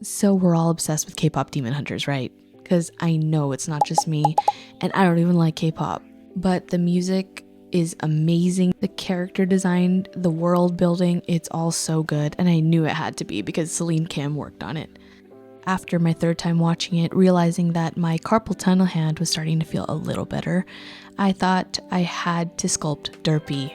So we're all obsessed with K-pop demon hunters, right? Because I know it's not just me, and I don't even like K-pop, but the music is amazing. The character design, the world building, it's all so good, and I knew it had to be because Celine Kim worked on it. After my third time watching it, realizing that my carpal tunnel hand was starting to feel a little better, I thought I had to sculpt Derpy.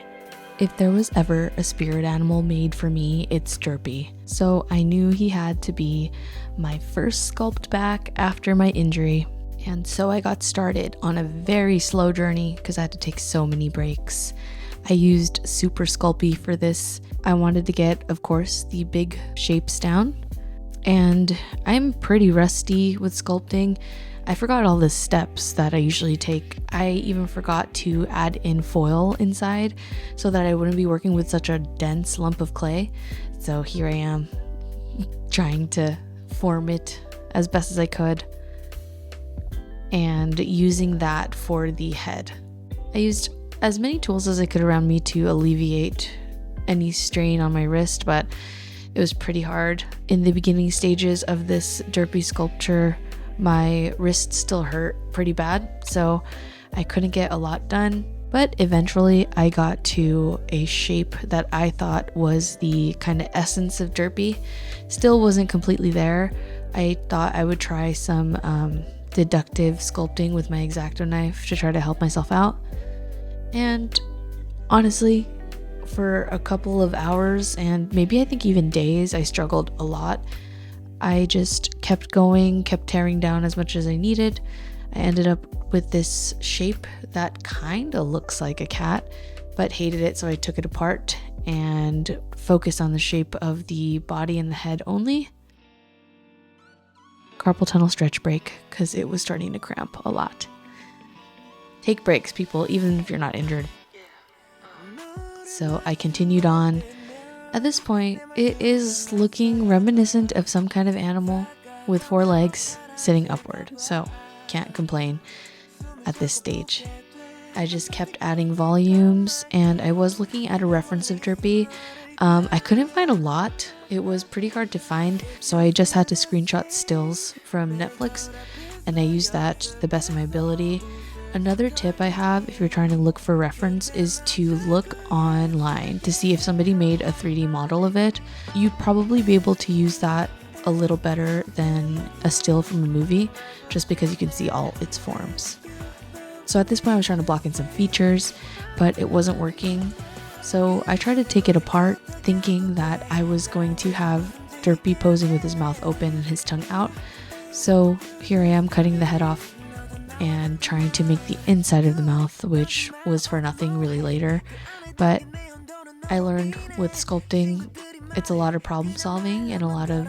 If there was ever a spirit animal made for me, it's Derpy. So I knew he had to be my first sculpt back after my injury. And so I got started on a very slow journey because I had to take so many breaks. I used Super Sculpey for this. I wanted to get, of course, the big shapes down. And I'm pretty rusty with sculpting. I forgot all the steps that I usually take. I even forgot to add in foil inside so that I wouldn't be working with such a dense lump of clay. So here I am trying to form it as best as I could and using that for the head. I used as many tools as I could around me to alleviate any strain on my wrist, but it was pretty hard. In the beginning stages of this Derpy sculpture, my wrist still hurt pretty bad, so I couldn't get a lot done. But eventually I got to a shape that I thought was the kind of essence of Derpy. Still wasn't completely there. I thought I would try some deductive sculpting with my X-Acto knife to try to help myself out. And honestly, for a couple of hours and maybe I think even days, I struggled a lot. I just kept going, kept tearing down as much as I needed. I ended up with this shape that kind of looks like a cat, but hated it, so I took it apart and focused on the shape of the body and the head only. Carpal tunnel stretch break because it was starting to cramp a lot. Take breaks, people, even if you're not injured. So I continued on. At this point, it is looking reminiscent of some kind of animal with 4 legs sitting upward, so can't complain at this stage. I just kept adding volumes, and I was looking at a reference of Derpy. I couldn't find a lot. It was pretty hard to find, so I just had to screenshot stills from Netflix, and I used that to the best of my ability. Another tip I have if you're trying to look for reference is to look online to see if somebody made a 3D model of it. You'd probably be able to use that a little better than a still from a movie just because you can see all its forms. So at this point I was trying to block in some features, but it wasn't working. So I tried to take it apart thinking that I was going to have Derpy posing with his mouth open and his tongue out. So here I am cutting the head off and trying to make the inside of the mouth, which was for nothing really later. But I learned with sculpting, it's a lot of problem solving and a lot of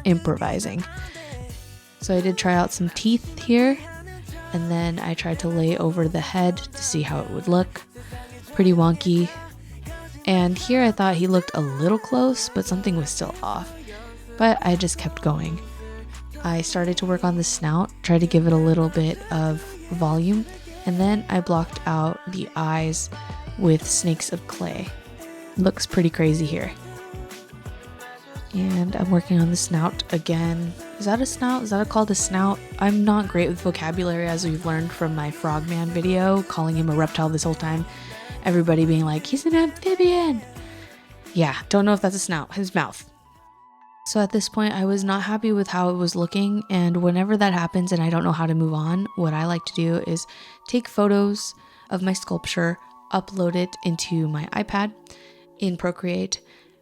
improvising. So I did try out some teeth here, and then I tried to lay over the head to see how it would look. Pretty wonky. And here I thought he looked a little close, but something was still off. But I just kept going. I started to work on the snout, tried to give it a little bit of volume, and then I blocked out the eyes with snakes of clay. Looks pretty crazy here. And I'm working on the snout again. Is that a snout? Is that called a snout? I'm not great with vocabulary, as we've learned from my Frogman video, calling him a reptile this whole time. Everybody being like, he's an amphibian. Yeah, don't know if that's a snout. His mouth. So at this point, I was not happy with how it was looking, and whenever that happens and I don't know how to move on, what I like to do is take photos of my sculpture, upload it into my iPad in Procreate,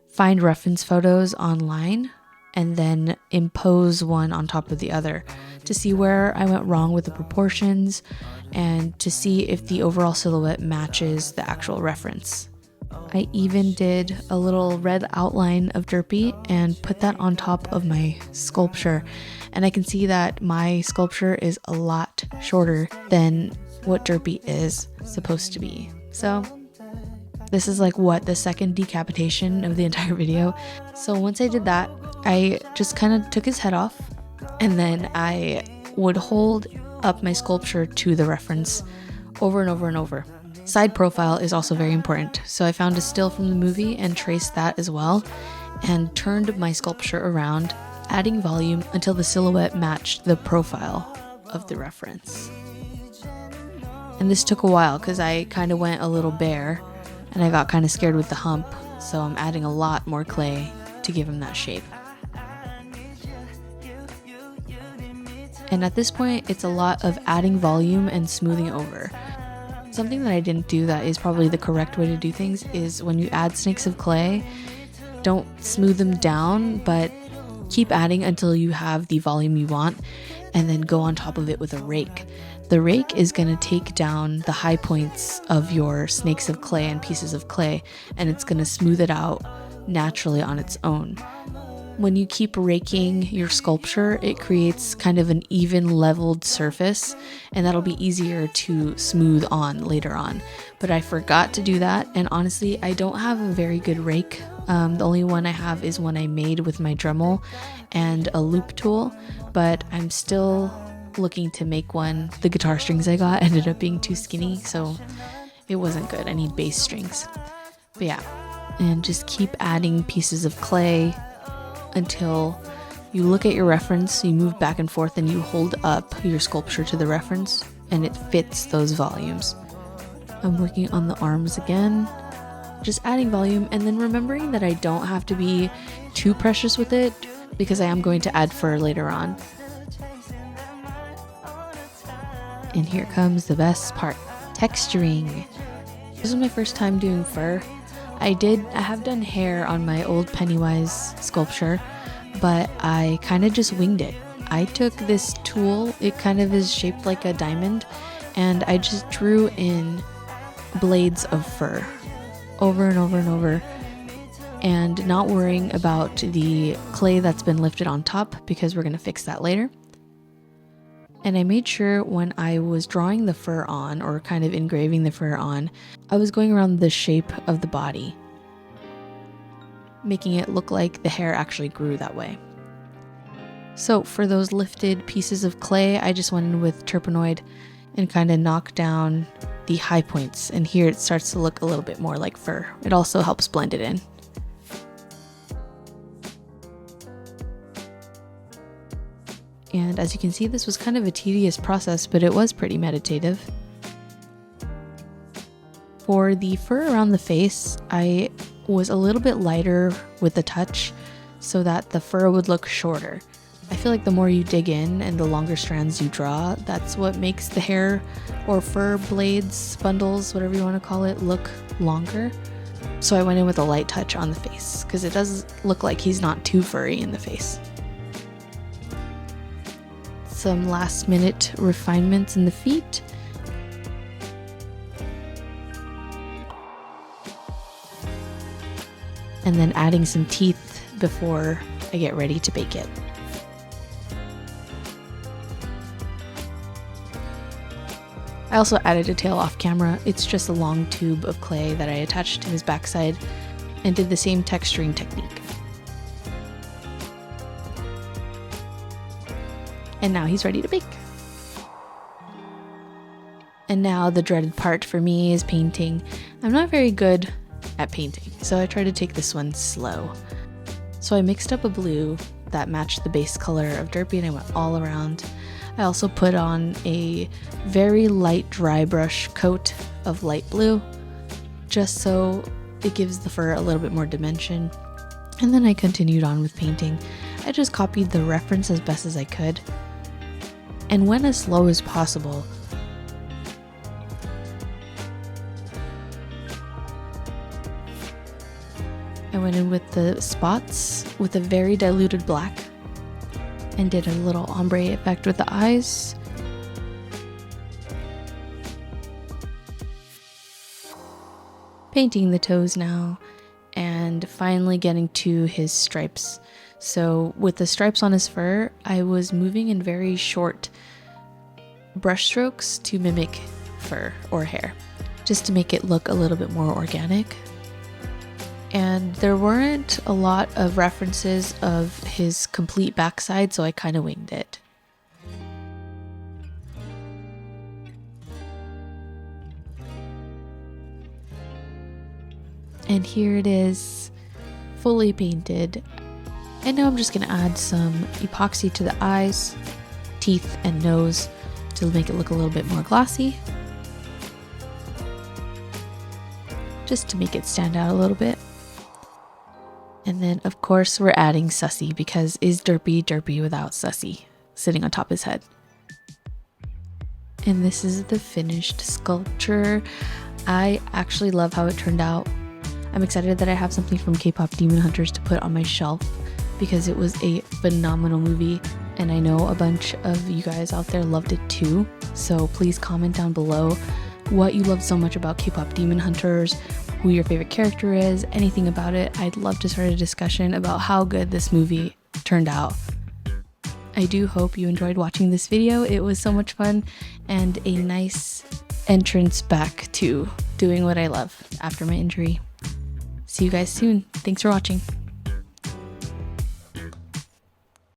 find reference photos online, and then impose one on top of the other to see where I went wrong with the proportions and to see if the overall silhouette matches the actual reference. I even did a little red outline of Derpy and put that on top of my sculpture, and I can see that my sculpture is a lot shorter than what Derpy is supposed to be. So this is like the second decapitation of the entire video. So once I did that, I just kind of took his head off, and then I would hold up my sculpture to the reference over and over and over. Side profile is also very important, so I found a still from the movie and traced that as well and turned my sculpture around adding volume until the silhouette matched the profile of the reference. And this took a while because I kind of went a little bare and I got kind of scared with the hump, so I'm adding a lot more clay to give him that shape. And at this point, it's a lot of adding volume and smoothing over. Something that I didn't do that is probably the correct way to do things is when you add snakes of clay, don't smooth them down, but keep adding until you have the volume you want, and then go on top of it with a rake. The rake is going to take down the high points of your snakes of clay and pieces of clay, and it's going to smooth it out naturally on its own. When you keep raking your sculpture, it creates kind of an even leveled surface, and that'll be easier to smooth on later on. But I forgot to do that, and honestly, I don't have a very good rake. The only one I have is one I made with my Dremel and a loop tool, but I'm still looking to make one. The guitar strings I got ended up being too skinny, so it wasn't good. I need bass strings. But yeah, and just keep adding pieces of clay until you look at your reference, you move back and forth, and you hold up your sculpture to the reference and it fits those volumes. I'm working on the arms again, just adding volume, and then remembering that I don't have to be too precious with it because I am going to add fur later on. And here comes the best part, texturing. This is my first time doing fur. I have done hair on my old Pennywise sculpture, but I kind of just winged it. I took this tool, it kind of is shaped like a diamond, and I just drew in blades of fur over and over and over, and not worrying about the clay that's been lifted on top because we're going to fix that later. And I made sure when I was drawing the fur on, or kind of engraving the fur on, I was going around the shape of the body, making it look like the hair actually grew that way. So for those lifted pieces of clay, I just went in with Turpenoid and kind of knocked down the high points. And here it starts to look a little bit more like fur. It also helps blend it in. And as you can see, this was kind of a tedious process, but it was pretty meditative. For the fur around the face, I was a little bit lighter with the touch so that the fur would look shorter. I feel like the more you dig in and the longer strands you draw, that's what makes the hair or fur blades, bundles, whatever you want to call it, look longer. So I went in with a light touch on the face because it does look like he's not too furry in the face. Some last minute refinements in the feet. And then adding some teeth before I get ready to bake it. I also added a tail off camera. It's just a long tube of clay that I attached to his backside and did the same texturing technique. And now he's ready to bake. And now the dreaded part for me is painting. I'm not very good at painting, so I try to take this one slow. So I mixed up a blue that matched the base color of Derpy and I went all around. I also put on a very light dry brush coat of light blue, just so it gives the fur a little bit more dimension. And then I continued on with painting. I just copied the reference as best as I could and went as slow as possible. I went in with the spots with a very diluted black and did a little ombre effect with the eyes. Painting the toes now and finally getting to his stripes. So with the stripes on his fur, I was moving in very short brush strokes to mimic fur or hair, just to make it look a little bit more organic. And there weren't a lot of references of his complete backside, so I kind of winged it. And here it is, fully painted. And now I'm just going to add some epoxy to the eyes, teeth, and nose to make it look a little bit more glossy. Just to make it stand out a little bit. And then of course we're adding Sussy, because is Derpy Derpy without Sussy sitting on top of his head? And this is the finished sculpture. I actually love how it turned out. I'm excited that I have something from K-pop Demon Hunters to put on my shelf, because it was a phenomenal movie and I know a bunch of you guys out there loved it too. So please comment down below what you loved so much about K-pop Demon Hunters, who your favorite character is, anything about it. I'd love to start a discussion about how good this movie turned out. I do hope you enjoyed watching this video. It was so much fun and a nice entrance back to doing what I love after my injury. See you guys soon. Thanks for watching.